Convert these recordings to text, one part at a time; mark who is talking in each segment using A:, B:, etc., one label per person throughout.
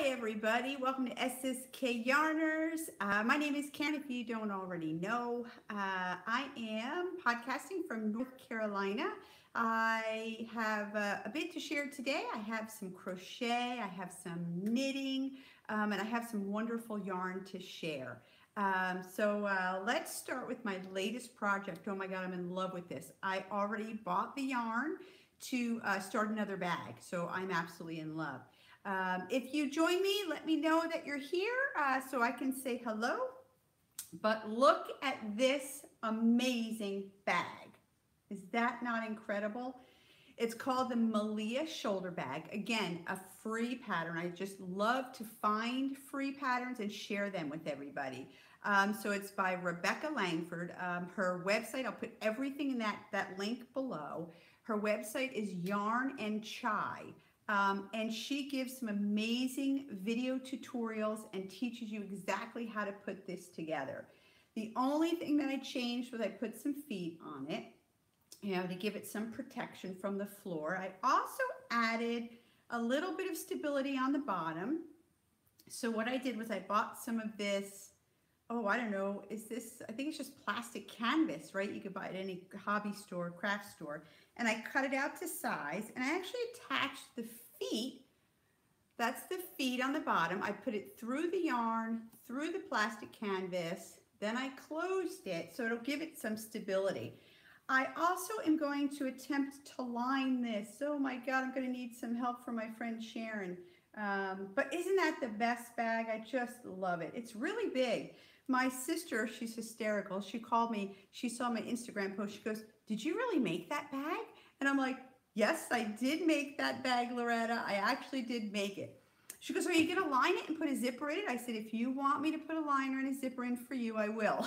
A: Hi everybody, welcome to SSK Yarners. My name is Karyn, if you don't already know. I am podcasting from North Carolina. I have a bit to share today. I have some crochet, I have some knitting, and I have some wonderful yarn to share. Let's start with my latest project. Oh my God, I'm in love with this. I already bought the yarn to start another bag, so I'm absolutely in love. If you join me, let me know that you're here so I can say hello. But look at this amazing bag. Is that not incredible? It's called the Malia shoulder bag. Again, a free pattern. I just love to find free patterns and share them with everybody. So it's by Rebecca Langford. Her website, I'll put everything in that link below. Her website is Yarn and Chai. And she gives some amazing video tutorials and teaches you exactly how to put this together. The only thing that I changed was I put some feet on it, to give it some protection from the floor. I also added a little bit of stability on the bottom. So what I did was I bought some of this, I don't know, I think it's just plastic canvas, right? You could buy it at any hobby store, craft store. And I cut it out to size, and I actually attached the feet. That's the feet on the bottom. I put it through the yarn, through the plastic canvas, then I closed it so it'll give it some stability. I also am going to attempt to line this. Oh my God, I'm going to need some help from my friend Sharon. But isn't that the best bag? I just love it. It's really big. My sister, she's hysterical. She called me. She saw my Instagram post. She goes, "Did you really make that bag?" And I'm like, "Yes, I did make that bag, Loretta. I actually did make it." She goes, "Are you going to line it and put a zipper in it?" I said, "If you want me to put a liner and a zipper in for you, I will."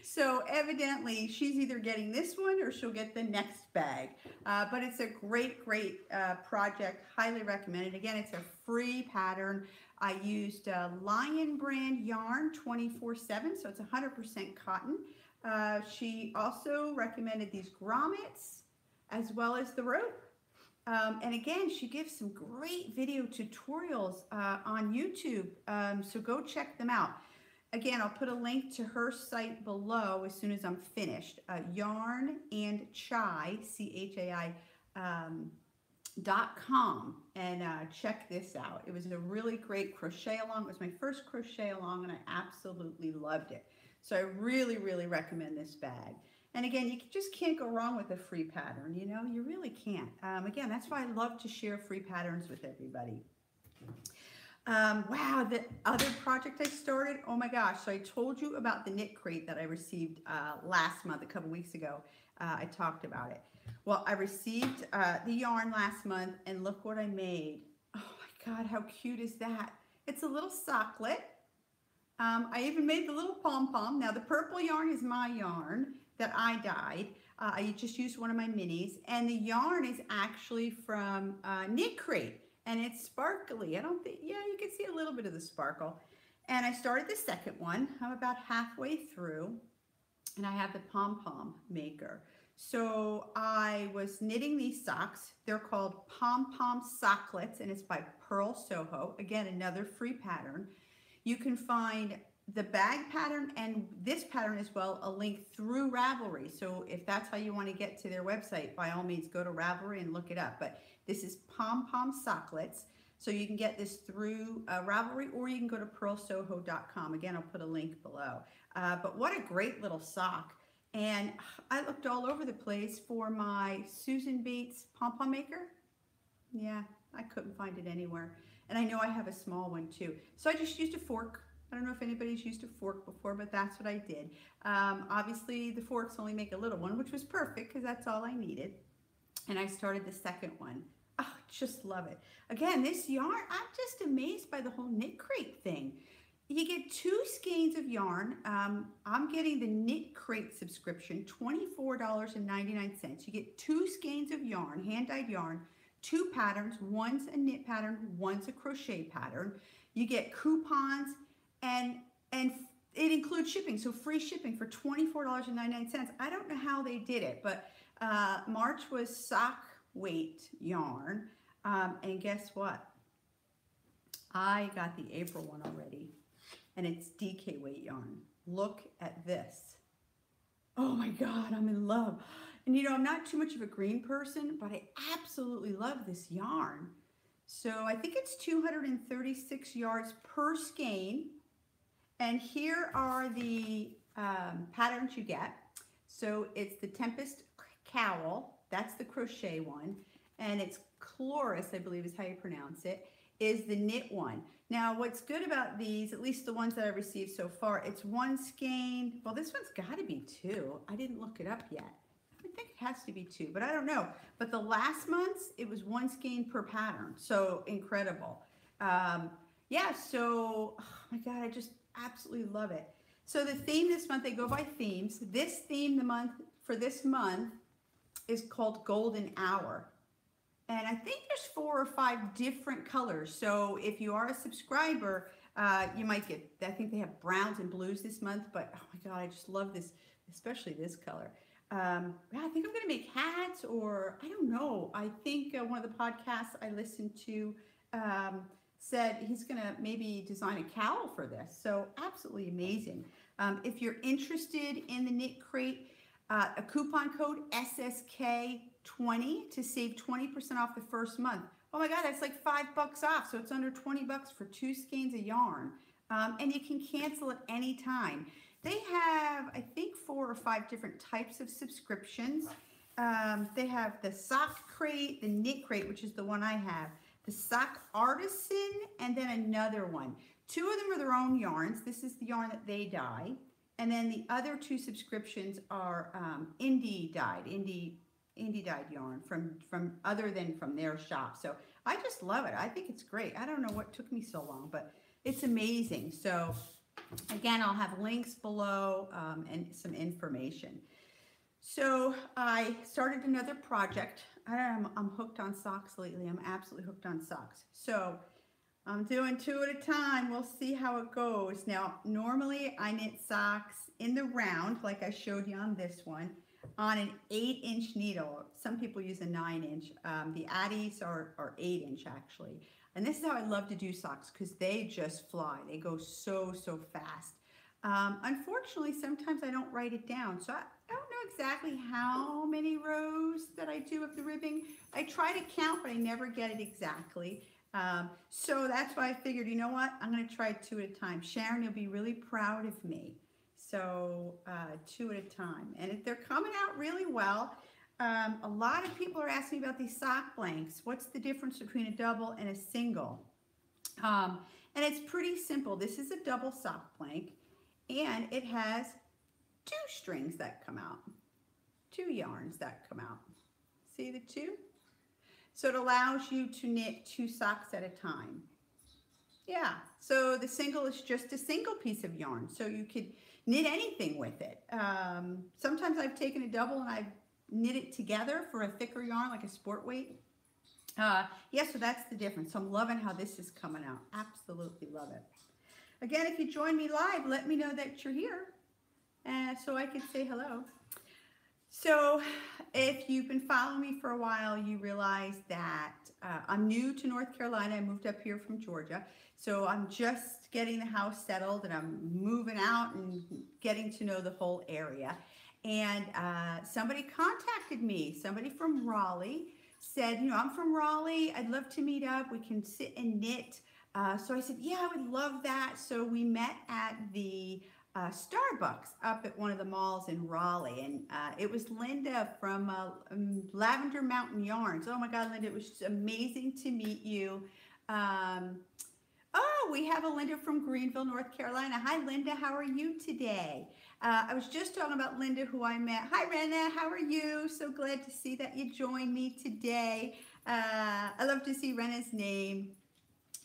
A: So evidently, she's either getting this one or she'll get the next bag. But it's a great project. Highly recommended. Again, it's a free pattern. I used Lion brand yarn 24/7, so it's 100% cotton. She also recommended these grommets as well as the rope. And again, she gives some great video tutorials on YouTube, so go check them out. Again, I'll put a link to her site below as soon as I'm finished. Yarn and Chai, C-H-A-I, .com, and check this out. It was a really great crochet along. It was my first crochet along, and I absolutely loved it. So I really recommend this bag. And again, you just can't go wrong with a free pattern, you really can't. Again, that's why I love to share free patterns with everybody. Wow, the other project I started, oh my gosh, so I told you about the knit crate that I received last month, a couple weeks ago. I talked about it. Well, I received the yarn last month, and look what I made. Oh my God, how cute is that? It's a little socklet. I even made the little pom-pom. Now, the purple yarn is my yarn that I dyed. I just used one of my minis, and the yarn is actually from KNITCRATE. And it's sparkly. I don't think, yeah, you can see a little bit of the sparkle. And I started the second one. I'm about halfway through, and I have the pom-pom maker. So I was knitting these socks. They're called pom-pom socklets, and it's by Purl, Soho. Again, another free pattern. You can find the bag pattern and this pattern as well, a link through Ravelry. So if that's how you want to get to their website, by all means, go to Ravelry and look it up. But this is pom-pom socklets. So you can get this through Ravelry, or you can go to purlsoho.com. Again, I'll put a link below. But what a great little sock. And I looked all over the place for my Susan Bates pom-pom maker. Yeah, I couldn't find it anywhere. And I know I have a small one too. So I just used a fork. I don't know if anybody's used a fork before, but that's what I did. Obviously, the forks only make a little one, which was perfect because that's all I needed. And I started the second one. Oh, just love it. Again, this yarn, I'm just amazed by the whole KNITCRATE thing. You get 2 skeins of yarn. I'm getting the KNITCRATE subscription, $24.99. You get 2 skeins of yarn, hand-dyed yarn, 2 patterns. One's a knit pattern, one's a crochet pattern. You get coupons, and it includes shipping, so free shipping for $24.99. I don't know how they did it, but March was sock weight yarn, and guess what? I got the April one already, and it's DK weight yarn. Look at this. Oh my God, I'm in love. And you know, I'm not too much of a green person, but I absolutely love this yarn. So I think it's 236 yards per skein. And here are the patterns you get. So it's the Tempest Cowl, that's the crochet one, and it's Chloris, I believe is how you pronounce it, is the knit one. Now what's good about these, at least the ones that I've received so far, it's one skein. Well, this one's got to be two. I didn't look it up yet. I think it has to be two, but I don't know. But the last month's, it was one skein per pattern, so incredible. Yeah, so, oh my God, I just absolutely love it. So the theme this month, they go by themes. This theme for this month is called Golden Hour. And I think there's 4 or 5 different colors. So if you are a subscriber, you might get, I think they have browns and blues this month, but oh my God, I just love this, especially this color. Yeah, I think I'm gonna make hats, or I don't know. I think one of the podcasts I listened to said he's gonna maybe design a cowl for this. So absolutely amazing. If you're interested in the Knit Crate, a coupon code SSK20 to save 20% off the first month. Oh my God, that's like $5 off. So it's under 20 bucks for 2 skeins of yarn. And you can cancel at any time. They have, I think, 4 or 5 different types of subscriptions. They have the Sock Crate, the Knit Crate, which is the one I have, the Sock Artisan, and then another one. 2 of them are their own yarns. This is the yarn that they dye. And then the other 2 subscriptions are indie dyed yarn from other than from their shop. So I just love it. I think it's great. I don't know what took me so long, but it's amazing. So again, I'll have links below and some information. So I started another project. I'm hooked on socks lately. I'm absolutely hooked on socks. So I'm doing 2 at a time. We'll see how it goes. Now, normally I knit socks in the round, like I showed you on this one, on an 8-inch needle. Some people use a 9-inch. The Addies are 8-inch actually. And this is how I love to do socks, because they just fly. They go so fast. Unfortunately, sometimes I don't write it down. So I don't know exactly how many rows that I do of the ribbing. I try to count, but I never get it exactly. So that's why I figured, you know what, I'm going to try 2 at a time. Sharon, you'll be really proud of me. So 2 at a time. And if they're coming out really well. A lot of people are asking about these sock blanks. What's the difference between a double and a single? And it's pretty simple. This is a double sock blank, and it has 2 strings that come out, 2 yarns that come out. See the 2? So it allows you to knit 2 socks at a time. Yeah, so the single is just a single piece of yarn, so you could knit anything with it. Sometimes I've taken a double and I've knit it together for a thicker yarn, like a sport weight. Yeah, so that's the difference. So I'm loving how this is coming out. Absolutely love it. Again, if you join me live, let me know that you're here, so I can say hello. So if you've been following me for a while, you realize that I'm new to North Carolina. I moved up here from Georgia. So I'm just getting the house settled, and I'm moving out and getting to know the whole area. And somebody contacted me, somebody from Raleigh, said, you know, I'm from Raleigh, I'd love to meet up, we can sit and knit. So I said, yeah, I would love that. So we met at the Starbucks up at one of the malls in Raleigh, and it was Linda from Lavender Mountain Yarns. Oh my God, Linda, it was just amazing to meet you. Oh, we have a Linda from Greenville, North Carolina. Hi, Linda, how are you today? I was just talking about Linda, who I met. Hi, Rena, how are you? So glad to see that you joined me today. I love to see Rena's name.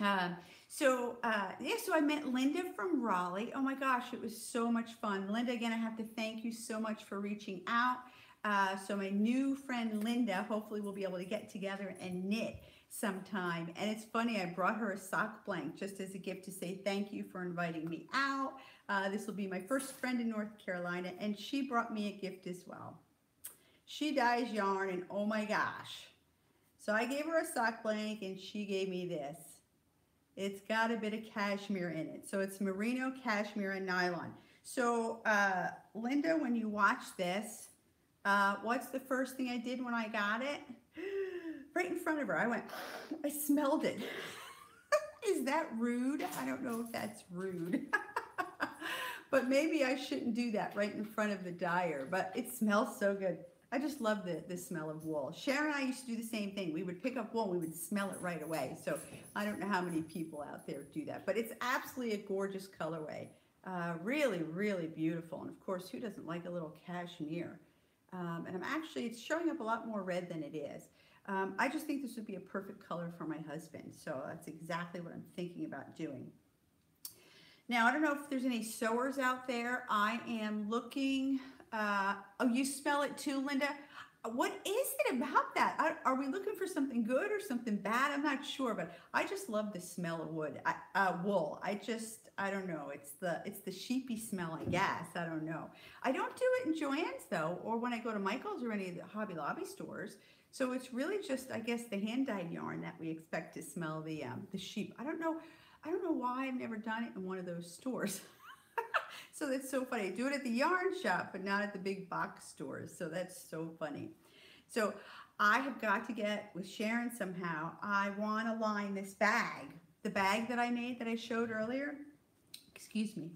A: Yeah, so I met Linda from Raleigh. Oh my gosh, it was so much fun. Linda, again, I have to thank you so much for reaching out. So my new friend Linda, hopefully we'll be able to get together and knit sometime. And it's funny, I brought her a sock blank just as a gift to say thank you for inviting me out. This will be my first friend in North Carolina, and she brought me a gift as well. She dyes yarn, and oh my gosh. So I gave her a sock blank, and she gave me this. It's got a bit of cashmere in it. So it's merino, cashmere, and nylon. So Linda, when you watch this, what's the first thing I did when I got it? Right in front of her, I went, I smelled it. Is that rude? I don't know if that's rude. But maybe I shouldn't do that right in front of the dyer, but it smells so good. I just love the smell of wool. Sharon and I used to do the same thing. We would pick up wool, we would smell it right away. So I don't know how many people out there do that, but it's absolutely a gorgeous colorway. Really, really beautiful. And of course, who doesn't like a little cashmere? And it's showing up a lot more red than it is. I just think this would be a perfect color for my husband. So that's exactly what I'm thinking about doing. Now, I don't know if there's any sewers out there. I am looking, oh, you smell it too, Linda? What is it about that? Are we looking for something good or something bad? I'm not sure, but I just love the smell of wool. I don't know. It's the sheepy smell, I guess. I don't know. I don't do it in Joann's though, or when I go to Michael's or any of the Hobby Lobby stores. So it's really just, I guess, the hand-dyed yarn that we expect to smell the sheep. I don't know why I've never done it in one of those stores. So that's so funny. I do it at the yarn shop, but not at the big box stores. So that's so funny. So I have got to get with Sharon somehow. I want to line this bag. The bag that I made that I showed earlier. Excuse me.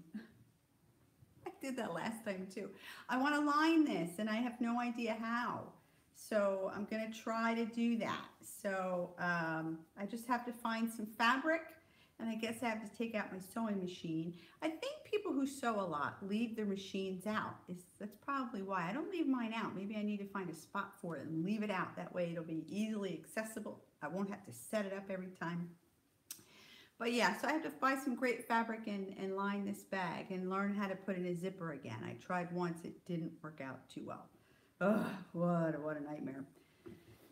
A: I did that last time too. I want to line this and I have no idea how. So I'm going to try to do that. So I just have to find some fabric. And I guess I have to take out my sewing machine. I think people who sew a lot leave their machines out. That's probably why. I don't leave mine out. Maybe I need to find a spot for it and leave it out. That way it'll be easily accessible. I won't have to set it up every time. But yeah, so I have to buy some great fabric and line this bag and learn how to put in a zipper again. I tried once. It didn't work out too well. Ugh, what a nightmare.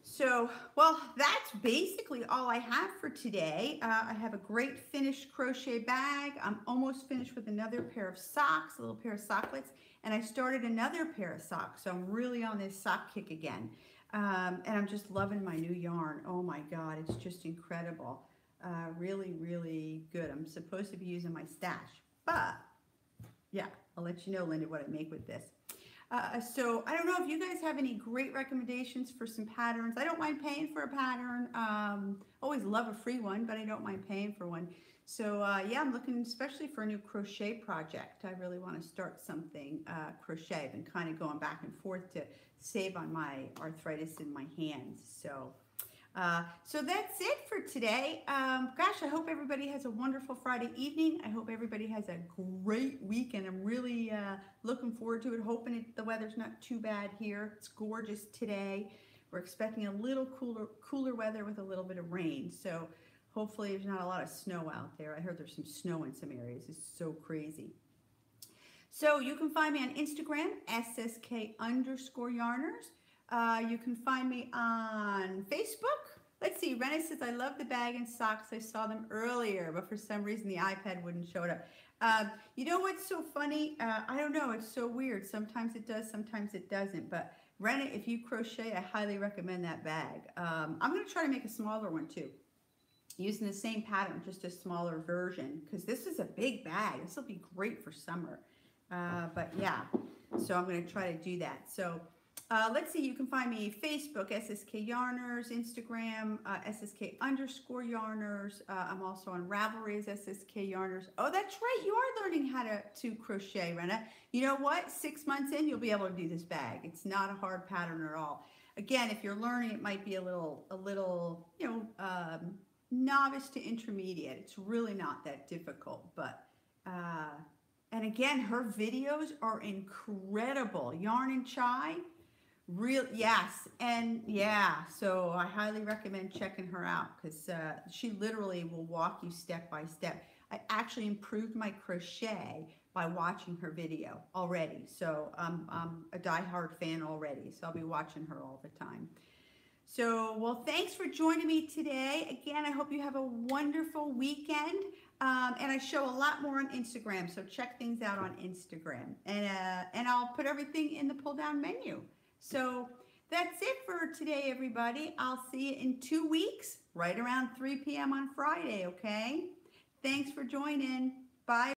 A: So, well, that's basically all I have for today. I have a great finished crochet bag. I'm almost finished with another pair of socks, a little pair of Socklets, and I started another pair of socks. So I'm really on this sock kick again. And I'm just loving my new yarn. Oh my God, it's just incredible. Really, really good. I'm supposed to be using my stash, but yeah, I'll let you know, Linda, what I make with this. So I don't know if you guys have any great recommendations for some patterns. I don't mind paying for a pattern. Always love a free one, but I don't mind paying for one. So yeah, I'm looking especially for a new crochet project. I really want to start something crochet. I've been kind of going back and forth to save on my arthritis in my hands. So that's it for today. Gosh, I hope everybody has a wonderful Friday evening. I hope everybody has a great weekend. I'm really looking forward to it, hoping the weather's not too bad here. It's gorgeous today. We're expecting a little cooler weather with a little bit of rain. So hopefully there's not a lot of snow out there. I heard there's some snow in some areas. It's so crazy. So you can find me on Instagram, SSK_yarners. You can find me on Facebook. Let's see, Renna says, I love the bag and socks. I saw them earlier, but for some reason the iPad wouldn't show it up. You know what's so funny? I don't know, it's so weird. Sometimes it does, sometimes it doesn't. But Renna, if you crochet, I highly recommend that bag. I'm going to try to make a smaller one too, using the same pattern, just a smaller version, because this is a big bag. This will be great for summer. But yeah, so I'm going to try to do that. So let's see, you can find me Facebook, SSK Yarners, Instagram, SSK_yarners. I'm also on Ravelry as SSK Yarners. Oh, that's right, you are learning how to crochet, Renna. You know what? 6 months in, you'll be able to do this bag. It's not a hard pattern at all. Again, if you're learning, it might be a little, you know, novice to intermediate. It's really not that difficult, but and again, her videos are incredible. Yarn and Chai. Real, yes, and yeah, so I highly recommend checking her out because she literally will walk you step by step. I actually improved my crochet by watching her video already, so I'm a diehard fan already, so I'll be watching her all the time. So, well, thanks for joining me today. Again, I hope you have a wonderful weekend, and I show a lot more on Instagram, so check things out on Instagram, and I'll put everything in the pull-down menu. So that's it for today, everybody. I'll see you in 2 weeks. right around 3 p.m. on Friday, okay? Thanks for joining. Bye.